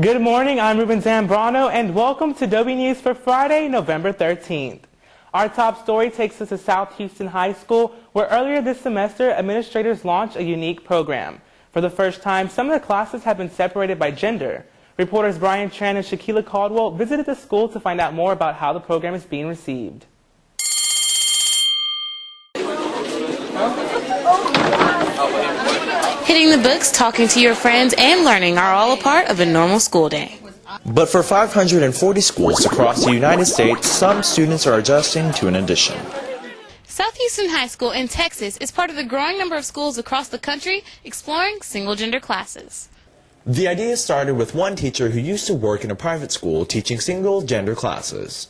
Good morning, I'm Ruben Zambrano, and welcome to Dobie News for Friday, November 13th. Our top story takes us to South Houston High School, where earlier this semester, administrators launched a unique program. For the first time, some of the classes have been separated by gender. Reporters Brian Tran and Shaquila Caldwell visited the school to find out more about how the program is being received. Hitting the books, talking to your friends, and learning are all a part of a normal school day. But for 540 schools across the United States, some students are adjusting to an addition. South Houston High School in Texas is part of the growing number of schools across the country exploring single-gender classes. The idea started with one teacher who used to work in a private school teaching single-gender classes.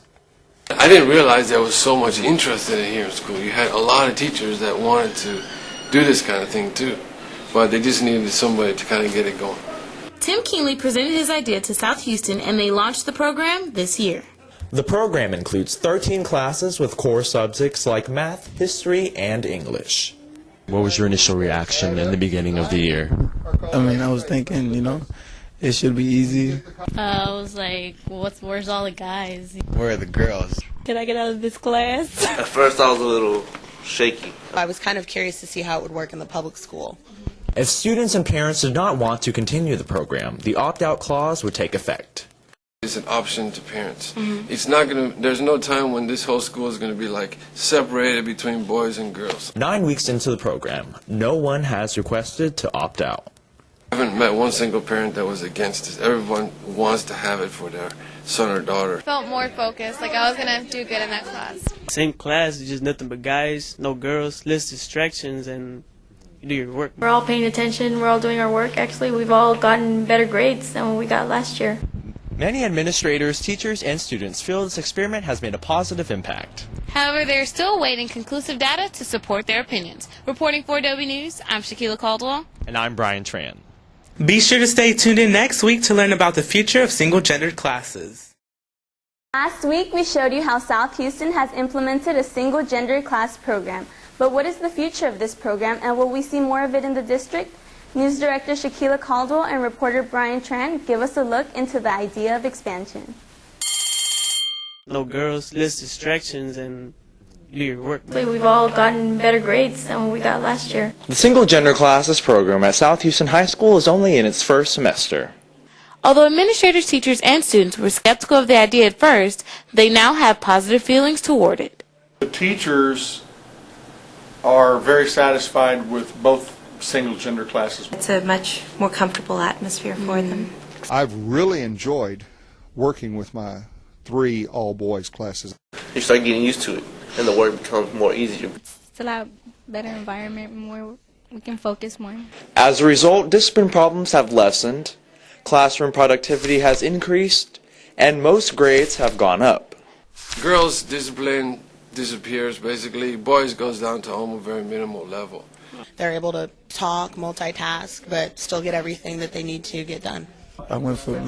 I didn't realize there was so much interest in it here in school. You had a lot of teachers that wanted to do this kind of thing too, but they just needed somebody to kind of get it going. Tim Keenley presented his idea to South Houston, and they launched the program this year. The program includes 13 classes with core subjects like math, history, and English. What was your initial reaction in the beginning of the year? I was thinking, it should be easy. I was like, where's all the guys? Where are the girls? Can I get out of this class? At first I was a little shaky. I was kind of curious to see how it would work in the public school. If students and parents did not want to continue the program, the opt-out clause would take effect. It's an option to parents. It's not going to, there's no time when this whole school is going to be like separated between boys and girls. 9 weeks into the program, no one has requested to opt out. I haven't met one single parent that was against this. Everyone wants to have it for their son or daughter. Felt more focused, like I was going to do good in that class. Same class, just nothing but guys, no girls, less distractions, and you do your work. We're all paying attention, we're all doing our work. Actually, we've all gotten better grades than what we got last year. Many administrators, teachers, and students feel this experiment has made a positive impact. However, they are still awaiting conclusive data to support their opinions. Reporting for Dobie News, I'm Shaquila Caldwell. And I'm Brian Tran. Be sure to stay tuned in next week to learn about the future of single-gendered classes. Last week, we showed you how South Houston has implemented a single-gender class program. But what is the future of this program, and will we see more of it in the district? News Director Shaquila Caldwell and reporter Brian Tran give us a look into the idea of expansion. No girls, less distractions, and you do your work. We've all gotten better grades than what we got last year. The single-gender classes program at South Houston High School is only in its first semester. Although administrators, teachers, and students were skeptical of the idea at first, they now have positive feelings toward it. The teachers are very satisfied with both single-gender classes. It's a much more comfortable atmosphere for them. I've really enjoyed working with my 3 all-boys classes. You start getting used to it, and the work becomes more easier. It's a lot better environment, we can focus more. As a result, discipline problems have lessened, classroom productivity has increased, and most grades have gone up. Girls' discipline disappears basically. Boys goes down to almost a very minimal level. They're able to talk, multitask, but still get everything that they need to get done. I went from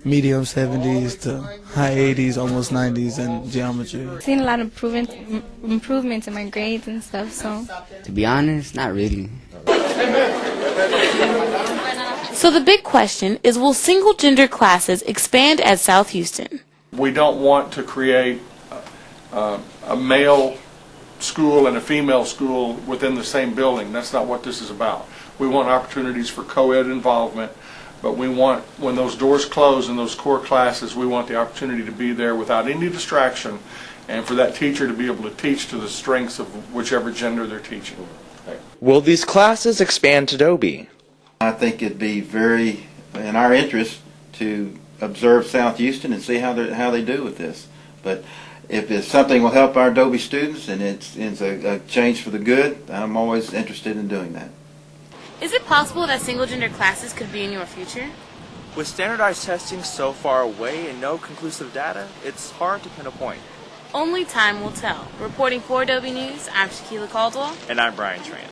medium 70s to high 80s, almost 90s in geometry. I've seen a lot of improvements in my grades and stuff, so. To be honest, not really. So the big question is, will single-gender classes expand at South Houston? We don't want to create a male school and a female school within the same building. That's not what this is about. We want opportunities for co-ed involvement, but we want, when those doors close in those core classes, we want the opportunity to be there without any distraction, and for that teacher to be able to teach to the strengths of whichever gender they're teaching. Will these classes expand to Dobie? I think it'd be very in our interest to observe South Houston and see how they do with this. But if it's something will help our Dobie students and it's a change for the good, I'm always interested in doing that. Is it possible that single-gender classes could be in your future? With standardized testing so far away and no conclusive data, it's hard to pin a point. Only time will tell. Reporting for Dobie News, I'm Shaquila Caldwell. And I'm Brian Tran.